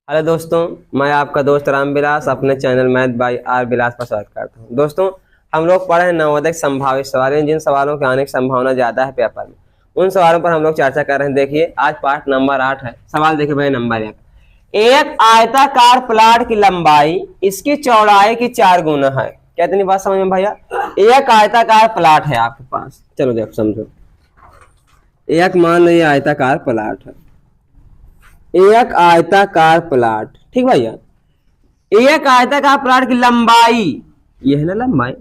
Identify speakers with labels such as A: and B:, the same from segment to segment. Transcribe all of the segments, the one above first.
A: Hello दोस्तों, मैं आपका दोस्त राम विलास अपने चैनल मैथ बाय आर विलास पर स्वागत करता हूं। दोस्तों, हम लोग पढ़े हैं नवोदय संभावित सवाल, जिन सवालों के आने की संभावना ज़्यादा है पेपर में, उन सवालों पर हम लोग चर्चा कर रहे हैं। देखिए, आज पार्ट नंबर 8 है। सवाल देखिए भाई, नंबर 1, एक आयताकार प्लॉट की लंबाई इसकी चौड़ाई की 4 गुना है। क्या इतनी बात समझ में भैया? एक आयताकार प्लॉट है आपके पास, चलो जब समझो। एक मान लो ये आयताकार प्लॉट है, एक आयताकार प्लॉट, ठीक भैया। एक आयताकार प्लॉट की लंबाई, ये है ना लंबाई,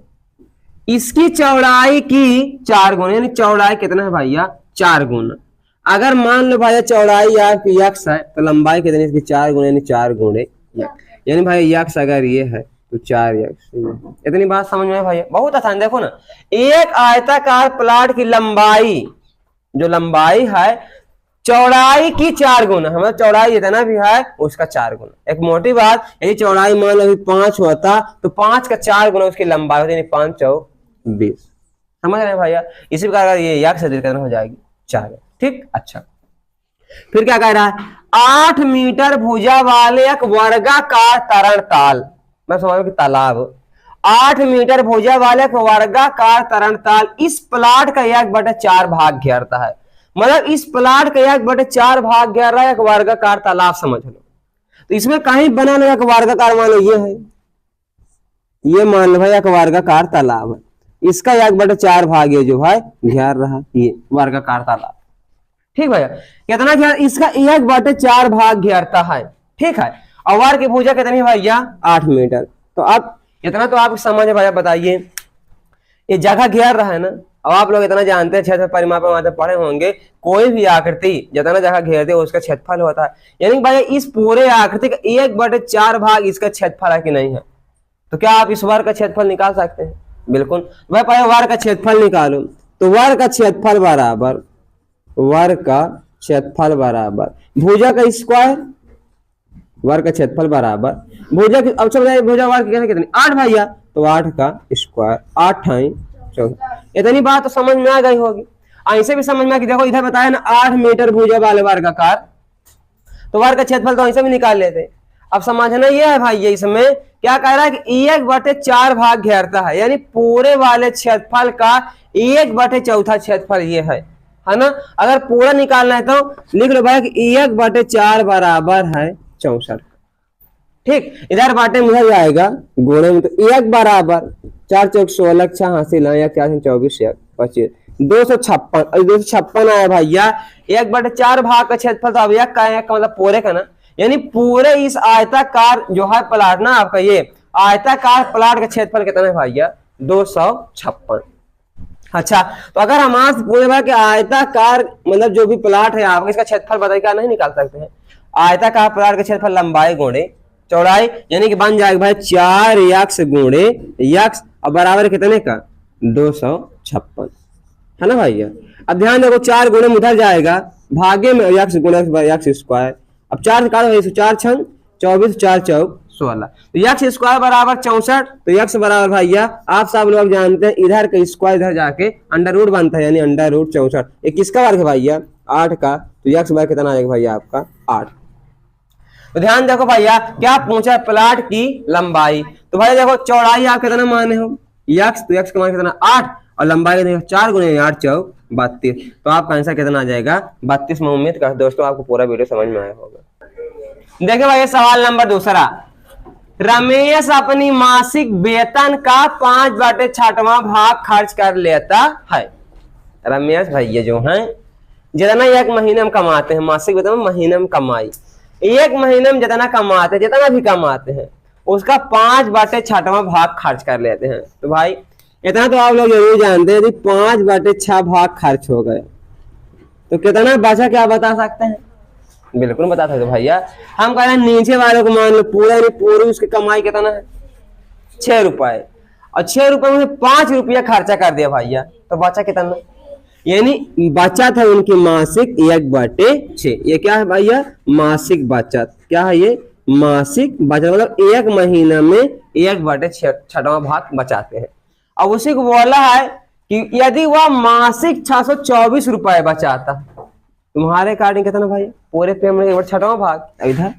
A: इसकी चौड़ाई की 4 गुना, यानी चौड़ाई कितना है भैया? 4 गुना। अगर मान लो भैया चौड़ाई आपकी यक्स है तो लंबाई कितनी? इसकी 4 गुना, यानी 4 गुणे यक्स। यानी भाई यक्स अगर ये है तो 4 यक्स। इतनी बात समझ में भैया? बहुत आसान। देखो ना, एक आयताकार प्लॉट की लंबाई, जो लंबाई है चौड़ाई की 4 गुना, हमारा चौड़ाई जितना भी है उसका 4 गुना। एक मोटी बात, यदि चौड़ाई मान लो 5 होता तो 5 का 4 गुना उसकी लंबाई होती, 5 चौक 20। समझ रहे हैं भैया? इसी प्रकार अगर ये यक्स कितना हो जाएगी? 4। ठीक, अच्छा। फिर क्या कह रहा है? 8 मीटर भुजा वाले एक वर्गाकार तरणताल, मैं समझ कि तालाब, 8 मीटर भुजा वाले एक वर्गाकार तरणताल इस प्लॉट का 1/4 भाग घेरता है। मतलब इस प्लॉट का 1/4 भाग घेर रहा है एक वर्गाकार तालाब, समझ लो। तो इसमें कहीं बना लो एक वर्गाकार, मान लो ये है, ये मान लो भाई एक वर्गाकार तालाब है, इसका 1/4 भाग ये जो है घेर रहा, ये वर्गाकार तालाब। ठीक भैया, कितना घेर? इसका 1/4 भाग घेरता है। ठीक है, और वर्ग की भुजा कितनी भैया? 8 मीटर। तो अब इतना तो आप समझ भैया, बताइए ये जगह घेर रहा है ना। अब आप लोग इतना जानते हैं, क्षेत्र परिमाप में पढ़े होंगे, कोई भी आकृति जितना जगह घेरती है उसका क्षेत्रफल होता है। यानी भाई इस पूरे आकृति का 1/4 भाग इसका क्षेत्रफल है कि नहीं है? तो क्या आप इस वर्ग का क्षेत्रफल निकाल सकते हैं? बिल्कुल। वह पहले वर्ग का क्षेत्रफल निकालो, तो वर्ग का क्षेत्रफल बराबर, वर्ग का क्षेत्रफल बराबर भुजा का स्क्वायर, वर्ग का क्षेत्रफल बराबर भुजा की, अब समझ भुजा वर्ग कितनी? 8 भैया, तो 8 का स्क्वायर, 8 है 14। इतनी बात तो समझ में आ गई होगी। ऐसे भी समझ में आ कि देखो इधर बताया ना 8 मीटर भुजा वाले वर्गाकार, तो वर्ग का क्षेत्रफल तो ऐसे भी निकाल लेते। अब समझना ये है भाई, ये इसमें क्या कह रहा है कि 1/4 भाग घेरता है, यानी पूरे वाले क्षेत्रफल का 1/4 क्षेत्रफल ये है ना। अगर पूरा निकालना है तो लिख लो भाई कि 1/4 बराबर है 64। ठीक, इधर बाटे मुझे जाएगा गुणे में, तो 1 बराबर 4 चौक 16, 6 हासिल है, या 4 24 25, 256। 256 आया भैया। 1/4 भाग का क्षेत्रफल, तो अब एक का मतलब पूरे का ना, यानी पूरे इस आयताकार जो है प्लॉट ना आपका, ये आयताकार प्लॉट का क्षेत्रफल कितना है भैया? 256। अच्छा, तो अगर हम आज पूरे भाग के आयताकार मतलब जो भी प्लॉट है आपका, इसका क्षेत्रफल बताइए, क्या नहीं निकाल सकते हैं? आयताकार प्लॉट का क्षेत्रफल लंबाई गुणे चौड़ाई, यानी कि बन जाएगा भाई 4 यक्स गुणे यक्स, और बराबर कितने का? 256, है ना भैया? अब ध्यान देखो, 4 गुणे उधर जाएगा, भागे में यक्स गुणे यक्स स्क्वायर। अब 4 से काटो, 4 छंग 24, 4 चौक 16, तो यक्स स्क्वायर बराबर 64। तो यक्स बराबर भैया आप सब लोग जानते हैं, इधर का स्क्वायर इधर जाके अंडर रूट बनता है, यानी अंडर रूट 64। ये किसका वर्ग है भैया? 8 का। तो यक्स वर्ग कितना आएगा भैया आपका? 8। तो ध्यान देखो भैया, क्या पूछा? प्लॉट की लंबाई। तो भाई देखो, चौड़ाई आप कितना माने हो? यक्स, तो यक्स का मान कितना? 8, और लंबाई कितनी? 4 गुणे 8 चौक 32। तो आपका आंसर कितना आ जाएगा? 32। मैं उम्मीद करता हूं दोस्तों आपको पूरा वीडियो समझ में आया होगा। देखिए भाई, सवाल नंबर 2, रमेश अपनी मासिक वेतन का 5/6वां भाग खर्च कर लेता है। रमेश भैया जो है, जितना एक महीने में कमाते हैं, मासिक वेतन महीने में कमाई, एक महीने में जितना कमाते हैं, जितना भी कमाते हैं, उसका 5/6वां भाग खर्च कर लेते हैं। तो भाई इतना तो आप लोग जरूर जानते हैं, यदि 5/6 भाग खर्च हो गए तो कितना बचा, क्या बता सकते हैं? बिल्कुल बता सकते भैया। हम कह रहे हैं नीचे वालों को मान लो पूरी उसकी कमाई कितना है? 6 रुपए, और 6 रुपए में 5 रुपया खर्चा कर दिया भैया, तो बचा कितना? यानी बचत है उनकी मासिक 1/6। ये क्या है भैया? मासिक बचत। क्या है ये? मासिक बचत, मतलब एक महीने में 1/6वां भाग बचाते हैं। अब उसी को बोला है कि यदि वह मासिक 624 रुपए बचाता, तुम्हारे अकॉर्डिंग कितना भाई? पूरे पेमेंट 1/6वां भाग, इधर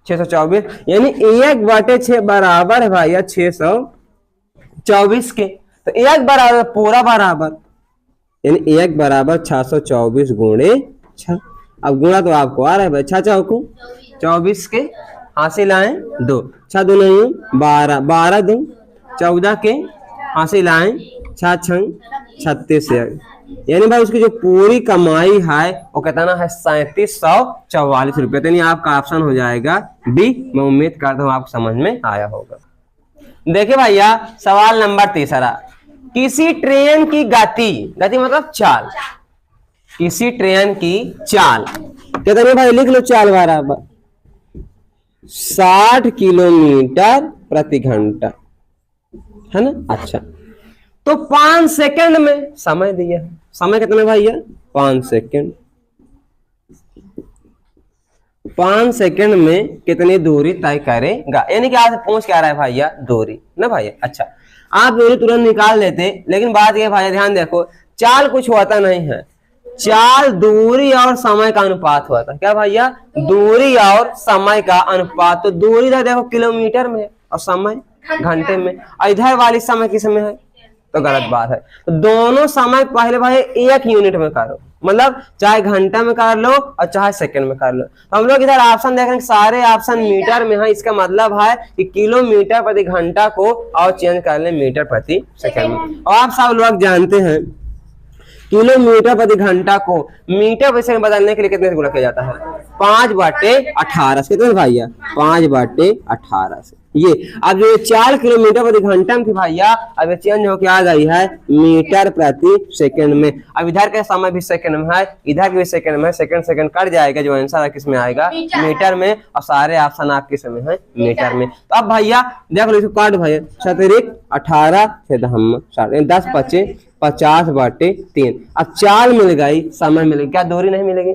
A: 624, यानी 1/6 बराबर है भैया 624 के। तो 1 बराबर पूरा बराबर, यानी 1 बराबर 624 गुणे 6। अब गुणा तो आपको आ रहा है भाई, 6 चौको 24 के हासिल आए 2, 6 2 नहीं 12, 12 2 14 के हासिल आए 6 6 36, यानी भाई उसकी जो पूरी कमाई है वो कितना है 3744 रुपये। तो आपका ऑप्शन हो जाएगा बी। मैं उम्मीद करता हूँ आपको समझ में आया होगा। देखिए भैया सवाल नंबर 3, किसी ट्रेन की गति, गति मतलब चाल, किसी ट्रेन की चाल कितनी भाई लिख लो, चाल बराबर 60 किलोमीटर प्रति घंटा है ना। अच्छा तो 5 सेकंड में समय दिया, समय कितना भैया 5 सेकंड, 5 सेकंड में कितनी दूरी तय करेगा, यानी कि आपसे पूछ क्या रहा है भैया दूरी ना भैया। अच्छा आप दूरी तुरंत निकाल लेते, लेकिन बात ये भैया ध्यान देखो, चाल कुछ होता नहीं है, चाल दूरी और समय का अनुपात हुआ था। क्या भैया दूरी और समय का अनुपात। तो दूरी इधर देखो किलोमीटर में और समय घंटे में, और इधर वाली समय किस में है, तो गलत बात है। तो दोनों समय पहले भाई एक यूनिट में करो, मतलब चाहे घंटा में कर लो और चाहे सेकंड में कर लो। तो हम लोग इधर ऑप्शन देख रहे हैं, सारे ऑप्शन मीटर में है, इसका मतलब है कि किलोमीटर प्रति घंटा को और चेंज कर ले मीटर प्रति सेकंड में। और आप सब लोग जानते हैं किलोमीटर प्रति घंटा को मीटर प्रति सेकंड बदलने के लिए कितने से गुणा किया जाता है, 5/18 से। कितने भैया 5/18 से। ये अब जो 4 किलोमीटर प्रति घंटा में थी भैया, अब ये चेंज होकर आ गई है मीटर प्रति सेकंड में। अब इधर का समय भी सेकंड में है, इधर भी सेकंड में है, सेकंड सेकंड कट जाएगा, जो आंसर है किस में आएगा मीटर में, और सारे ऑप्शन आप किस में है मीटर में। तो अब भैया देख लो इसको काट भैया, 18 से 10 25 50/3। अब चाल मिल गई, समय मिल गई, क्या दूरी नहीं मिलेगी,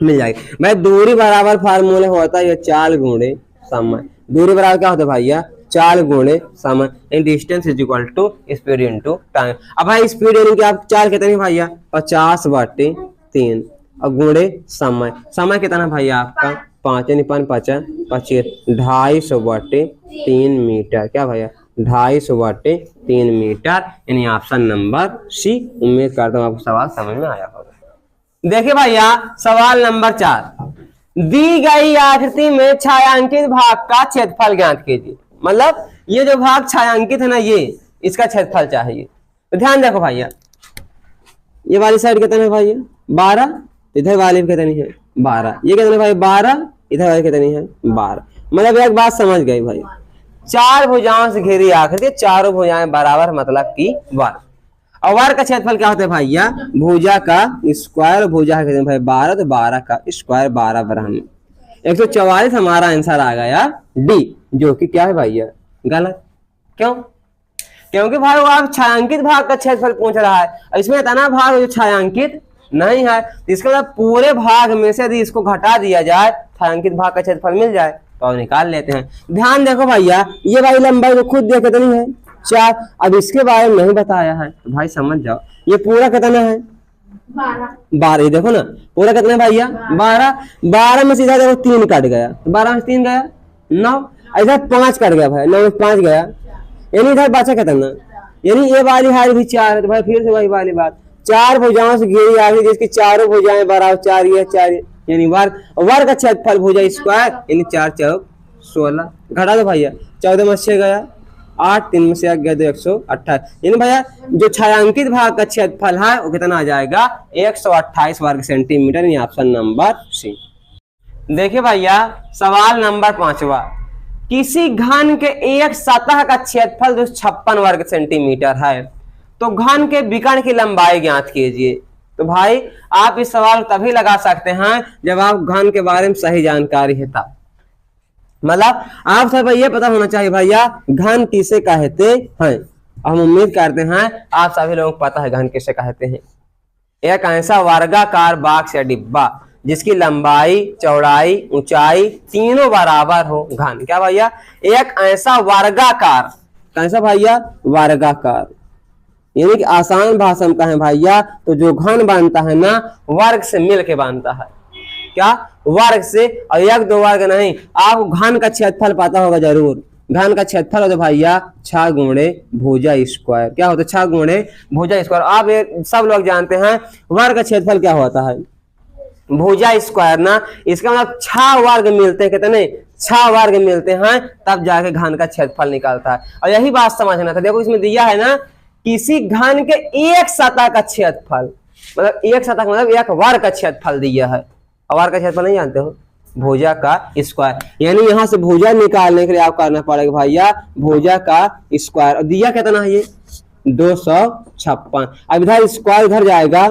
A: मिल जाएगी। मैं दूरी बराबर फार्मूला होता है चाल गुणे समय। दूरी बराबर क्या होता है भैया, चाल गुणे समय, distance is equal to speed into time. अब भाई स्पीड यानी कि आप चाल कितनी भैया 50/3 और गुणे समय, समय कितना भैया आपका 5 यानी 5 5 25 250/3 मीटर। क्या भैया 250/3 मीटर, यानी ऑप्शन नंबर सी। उम्मीद करता हूँ आपको सवाल समझ में आया होगा। देखिए भैया सवाल नंबर 4, दी गई आकृति में छायांकित भाग का क्षेत्रफल ज्ञात कीजिए। मतलब ये जो भाग छायांकित है ना, ये इसका क्षेत्रफल चाहिए। तो ध्यान देखो भैया, ये वाली साइड कितनी है भैया 12, इधर वाली कितनी है 12, ये कितनी भाई 12, इधर वाली कितनी है 12। मतलब एक बात समझ गई भाई, 4 भुजाओं से घिरी आकृति, चारों भुजाएं बराबर, मतलब की वर्ग। और वर्ग का क्षेत्रफल क्या होता है भैया, भुजा का स्क्वायर, भुजा है भाई 12, तो 12 का स्क्वायर 12 बराबर 144 हमारा आंसर आ गया डी, जो कि क्या है भैया गलत। क्यों, क्योंकि भाई वो आप छायांकित भाग का क्षेत्रफल पूछ रहा है, इसमें इतना भाग जो छायांकित नहीं है, इसके मतलब पूरे भाग में से यदि इसको घटा दिया जाए छायांकित भाग का क्षेत्रफल मिल जाए तो निकाल लेते हैं। ध्यान देखो भैया, ये भाई लंबाई तो खुद देख कितनी है 4, अब इसके बारे में नहीं बताया है तो भाई समझ जाओ ये पूरा कितना है 12। देखो ना पूरा कितना है भैया 12 में सीधा देखो 3 कट गया, 12 में 3 गया 9, इधर 5 कट गया भाई 9 में 5 गया, यानी इधर बचा कितना, यानी ये वाली हार भी 4 है। तो भाई फिर से वही वाली बात, 4 भुजाओं से घिरी आकृति जिसकी चारों भुजाएं बराबर 4 ये 4, यानी वर्ग, वर्ग का क्षेत्रफल भुजा स्क्वायर, यानी 4 4 16 घटा दो भैया, 14 में 6 गया 8, 3 में से 1 गया 2 128, यानी भैया जो छायांकित भाग का क्षेत्रफल है वो कितना आ जाएगा 128 वर्ग सेंटीमीटर, यानी ऑप्शन नंबर सी। देखिए भैया सवाल नंबर 5वां, किसी घन के एक सतह का क्षेत्रफल 256 वर्ग सेंटीमीटर है, तो घन के विकर्ण की लंबाई ज्ञात कीजिए। तो भाई आप इस सवाल तभी लगा सकते हैं जब आप घन के बारे में सही जानकारी है तब, मतलब आप सब ये पता होना चाहिए भैया घन किसे कहते हैं। हम उम्मीद करते हैं आप सभी लोगों को पता है घन किसे कहते हैं। एक ऐसा वर्गाकार बॉक्स या डिब्बा जिसकी लंबाई, चौड़ाई, ऊंचाई तीनों बराबर हो, घन। क्या भैया, एक ऐसा वर्गाकार, कैसा भैया वर्गाकार, यानी कि आसान भाषा में कहें भैया तो जो घन बनता है ना वर्ग से मिल के बनता है। क्या वर्ग से, और एक दो वर्ग नहीं, आपको घन का क्षेत्रफल पता होगा जरूर। घन का क्षेत्रफल होता है भैया 6 गुणे भुजा स्क्वायर। क्या होता है? 6 गुणे भुजा स्क्वायर। आप ये सब लोग जानते हैं वर्ग का क्षेत्रफल क्या होता है, भुजा स्क्वायर ना। इसका मतलब 6 वर्ग मिलते हैं, कितने? 6 वर्ग मिलते हैं, तब जाके घन का क्षेत्रफल निकलता है। और यही बात समझना था। देखो इसमें दिया है ना, किसी घन के एक सतह का क्षेत्रफल, मतलब एक सतह मतलब एक वर्ग का क्षेत्रफल दिया है। और वर्ग का क्षेत्रफल नहीं जानते हो? भुजा का स्क्वायर। यानी यहां से भुजा निकालने के लिए आप करना पड़ेगा भैया भुजा का स्क्वायर। और दिया कितना है ये? 256। अब इधर स्क्वायर इधर जाएगा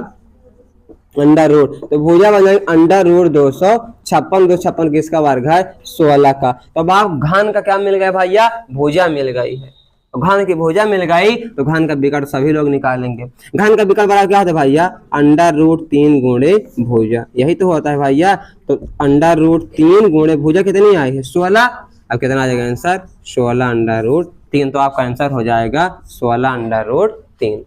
A: अंडर रूट, तो भुजा बन जाएगा अंडर रूट 256। 256 किसका वर्ग है? 16 का। तो अब आप घन का क्या मिल गया भैया? भुजा मिल गई है। घन की भुजा मिल गई तो घन का विकर्ण सभी लोग निकालेंगे। घन का विकर्ण बराबर क्या होता है भैया? अंडर रूट 3 गुणे भुजा। यही तो होता है भैया। तो अंडर रूट 3 गुणे भुजा कितनी आई है? 16। अब कितना आ जाएगा आंसर? 16 under root 3। तो आपका आंसर हो जाएगा 16 अंडर रूट 3।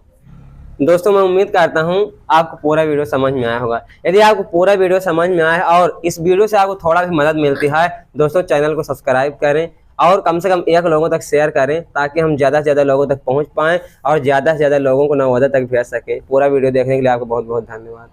A: दोस्तों मैं उम्मीद करता हूं आपको पूरा वीडियो समझ में आया होगा। यदि आपको पूरा वीडियो समझ में आया है और इस वीडियो से आपको थोड़ा भी मदद मिलती है, दोस्तों चैनल को सब्सक्राइब करें और कम से कम 1 लोगों तक शेयर करें, ताकि हम ज़्यादा से ज़्यादा लोगों तक पहुंच पाएं और ज़्यादा से ज़्यादा लोगों को नवोदय तक भेज सकें। पूरा वीडियो देखने के लिए आपको बहुत बहुत धन्यवाद।